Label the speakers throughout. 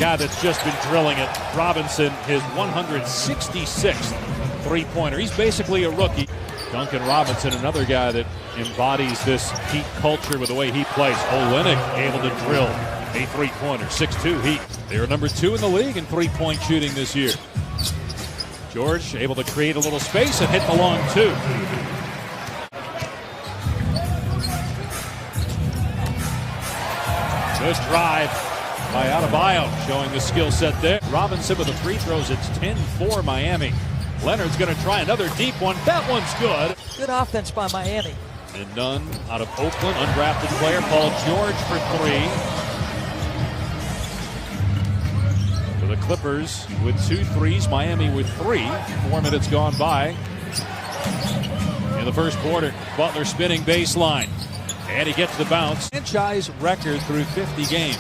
Speaker 1: guy that's just been drilling it. Robinson, his 166th three-pointer. He's basically a rookie. Duncan Robinson, another guy that embodies this Heat culture with the way he plays. Olynyk able to drill a three-pointer. 6'2" Heat. They are number 2 in the league in three-point shooting this year. George able to create a little space and hit the long two. Good drive by Adebayo, showing the skill set there. Robinson with the free throws. It's 10-4 Miami. Leonard's going to try another deep one. That one's good.
Speaker 2: Good offense by Miami.
Speaker 1: And Nunn out of Oakland, undrafted player. Paul George for 3. For the Clippers with 2 threes. Miami with 3. 4 minutes gone by in the first quarter. Butler spinning baseline. And he gets the bounce. Franchise record through 50 games.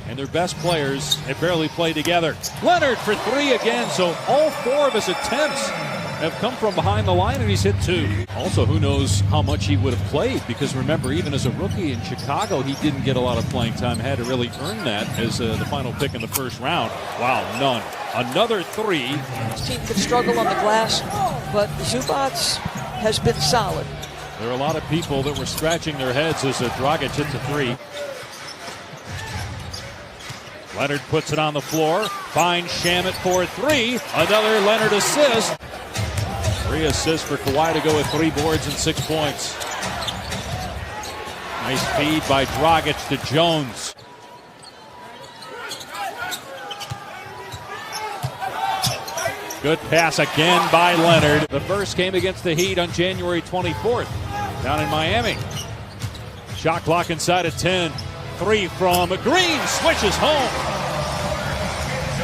Speaker 1: And their best players have barely played together. Leonard for 3 again, so all 4 of his attempts have come from behind the line, and he's hit 2. Also, who knows how much he would have played, because remember, even as a rookie in Chicago, he didn't get a lot of playing time, had to really earn that as the final pick in the first round. Wow, Nunn. Another 3.
Speaker 2: This team could struggle on the glass, but Zubac has been solid.
Speaker 1: There are a lot of people that were scratching their heads as Dragic hits a 3. Leonard puts it on the floor, finds Shamet for 3. Another Leonard assist. 3 assists for Kawhi to go with 3 boards and 6 points. Nice feed by Dragic to Jones. Good pass again by Leonard. The first came against the Heat on January 24th down in Miami. Shot clock inside of 10. 3 from Green, switches home.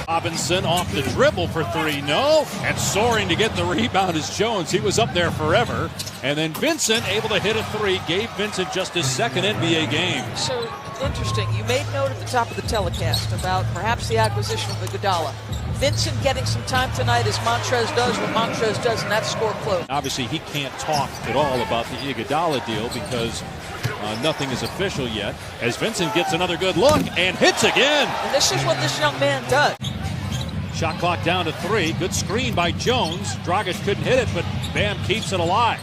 Speaker 1: Robinson off the dribble for 3, no. And soaring to get the rebound is Jones. He was up there forever. And then Vincent able to hit a 3. Gave Vincent just his 2nd NBA game.
Speaker 2: So interesting. You made note at the top of the telecast about perhaps the acquisition of Iguodala. Vincent getting some time tonight as Montrez does what Montrez does, and that's score close.
Speaker 1: Obviously, he can't talk at all about the Iguodala deal because nothing is official yet. As Vincent gets another good look and hits again.
Speaker 2: And this is what this young man does.
Speaker 1: Shot clock down to 3. Good screen by Jones. Dragic couldn't hit it, but Bam keeps it alive.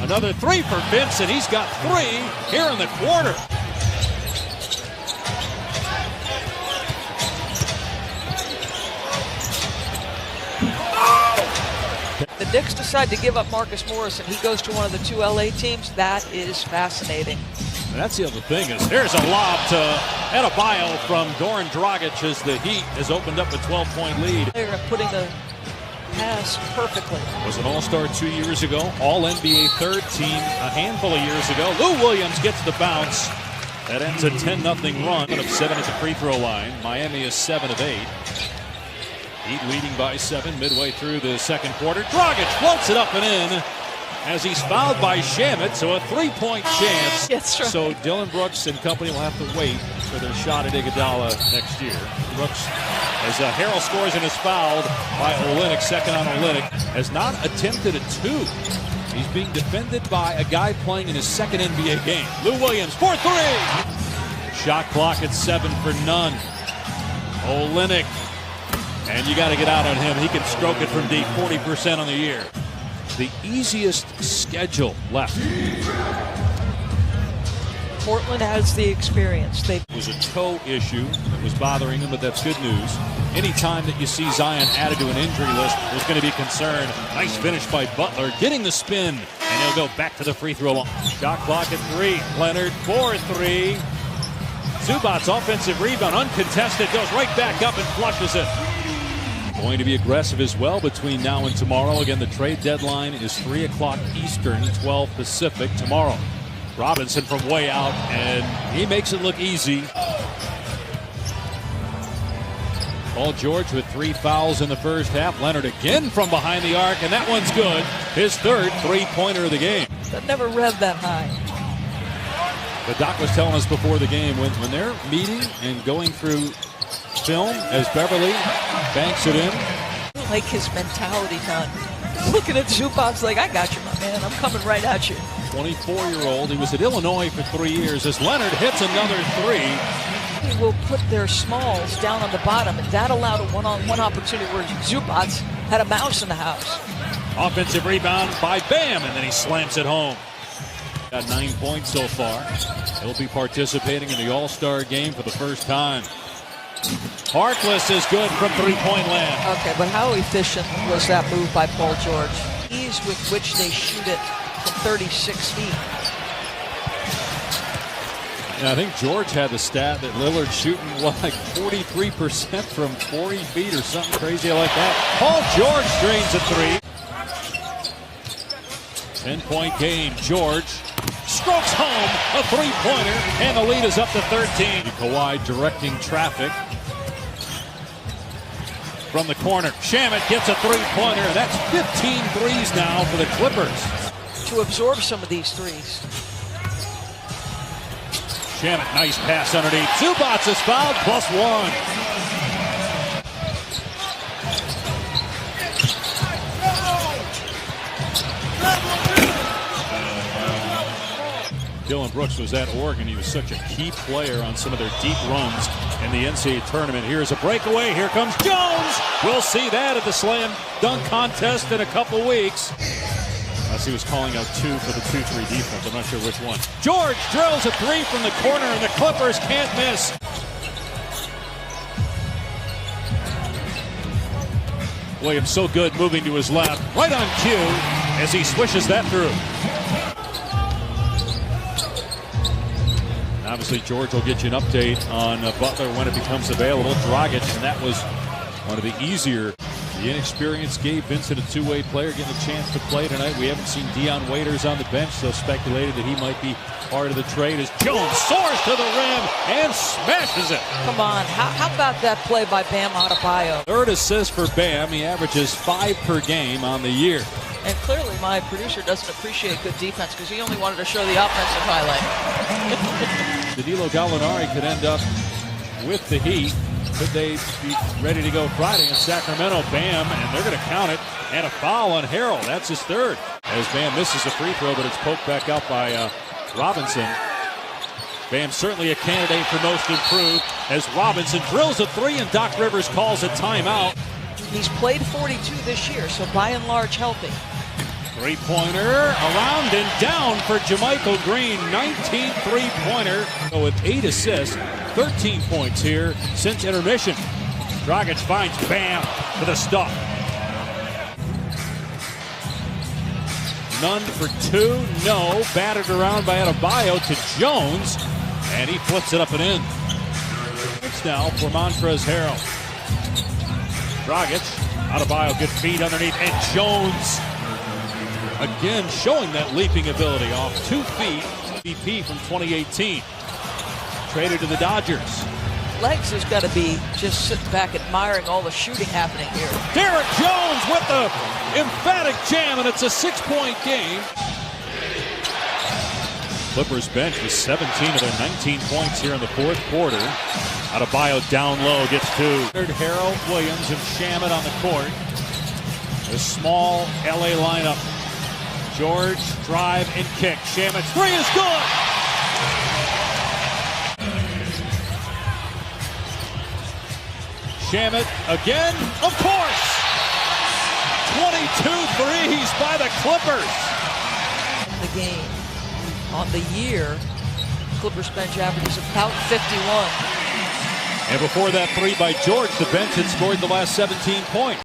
Speaker 1: Another 3 for Vincent. He's got 3 here in the quarter.
Speaker 2: The Knicks decide to give up Marcus Morris, and he goes to one of the 2 LA teams. That is fascinating.
Speaker 1: And that's the other thing is there's a lob to Adebayo from Goran Dragic as the Heat has opened up a 12-point lead.
Speaker 2: They're putting the pass perfectly.
Speaker 1: Was an All-Star 2 years ago, All-NBA 3rd team a handful of years ago. Lou Williams gets the bounce. That ends a 10-0 run of 7 at the free throw line. Miami is 7 of 8. Heat leading by 7 midway through the second quarter. Dragic floats it up and in as he's fouled by Shamet, so a 3-point chance.
Speaker 2: Yes, right.
Speaker 1: So Dylan Brooks and company will have to wait for their shot at Iguodala next year. Brooks, as Harrell scores and is fouled by Olynyk, 2nd on Olynyk, has not attempted a 2. He's being defended by a guy playing in his 2nd NBA game. Lou Williams for 3. Shot clock at 7 for Nunn. Olynyk. And you got to get out on him. He can stroke it from deep, 40% on the year. The easiest schedule left.
Speaker 2: Portland has the experience. It
Speaker 1: was a toe issue that was bothering him, but that's good news. Anytime that you see Zion added to an injury list, there's going to be concern. Nice finish by Butler, getting the spin, and he'll go back to the free throw line. Shot clock at 3. Leonard for 3. Zubac's offensive rebound, uncontested, goes right back up and flushes it. Going to be aggressive as well between now and tomorrow. Again, the trade deadline is 3 o'clock Eastern, 12 Pacific tomorrow. Robinson from way out, and he makes it look easy. Paul George with 3 fouls in the first half. Leonard again from behind the arc, and that one's good. His 3rd three-pointer of the game.
Speaker 2: That never revved that high.
Speaker 1: But Doc was telling us before the game, when they're meeting and going through film as Beverly banks it in.
Speaker 2: I like his mentality, Don. Looking at Zubac like, I got you, my man. I'm coming right at you.
Speaker 1: 24-year-old. He was at Illinois for 3 years as Leonard hits another 3.
Speaker 2: Miami will put their smalls down on the bottom, and that allowed a one-on-one opportunity where Zubac had a mouse in the house.
Speaker 1: Offensive rebound by Bam, and then he slams it home. Got 9 points so far. He'll be participating in the All-Star game for the first time. Harkless is good from three-point land.
Speaker 2: Okay, but how efficient was that move by Paul George? Ease with which they shoot it from 36 feet.
Speaker 1: And I think George had the stat that Lillard's shooting like 43% from 40 feet or something crazy like that. Paul George drains a three. 10-point game. George strokes home a three-pointer, and the lead is up to 13. Kawhi directing traffic from the corner. Shamet gets a three-pointer. That's 15 threes now for the Clippers.
Speaker 2: To absorb some of these threes.
Speaker 1: Shamet, nice pass underneath. Zubac is fouled, +1. Dylan Brooks was at Oregon. He was such a key player on some of their deep runs in the NCAA tournament. Here's a breakaway. Here comes Jones. We'll see that at the slam dunk contest in a couple weeks. As he was calling out two for the 2-3 defense. I'm not sure which one. George drills a three from the corner, and the Clippers can't miss. Williams so good moving to his left. Right on cue as he swishes that through. Obviously, George will get you an update on Butler when it becomes available. Dragic, and that was one of the easier. The inexperienced Gabe Vincent, a two-way player, getting a chance to play tonight. We haven't seen Dion Waiters on the bench, so speculated that he might be part of the trade as Jones soars to the rim and smashes it.
Speaker 2: Come on, how about that play by Bam Adebayo?
Speaker 1: Third assist for Bam. He averages 5 per game on the year.
Speaker 2: And clearly my producer doesn't appreciate good defense because he only wanted to show the offensive highlight.
Speaker 1: Danilo Gallinari could end up with the Heat. Could they be ready to go Friday in Sacramento? Bam, and they're going to count it. And a foul on Harrell. That's his third. As Bam misses a free throw, but it's poked back out by Robinson. Bam certainly a candidate for most improved as Robinson drills a three and Doc Rivers calls a timeout.
Speaker 2: He's played 42 this year, so by and large healthy.
Speaker 1: Three-pointer around and down for JaMychal Green. 19 three-pointer with 8 assists, 13 points here since intermission. Dragic finds Bam for the stop. None for 2, no. Battered around by Adebayo to Jones, and he flips it up and in. It's now for Montrezl Harrell. Dragic, Adebayo, good feed underneath, and Jones again showing that leaping ability off 2 feet. MVP from 2018. Traded to the Dodgers.
Speaker 2: Legs has got to be just sitting back admiring all the shooting happening here.
Speaker 1: Derrick Jones with the emphatic jam, and it's a 6-point game. Clippers bench with 17 of their 19 points here in the fourth quarter. Adebayo down low, gets 2. Harrell, Williams, and Shamet on the court. A small LA lineup. George, drive, and kick. Shamet's three is good! Shamet again, of course! 22 threes by the Clippers!
Speaker 2: In the game, on the year, Clippers bench averages about 51.
Speaker 1: And before that three by George, the bench had scored the last 17 points.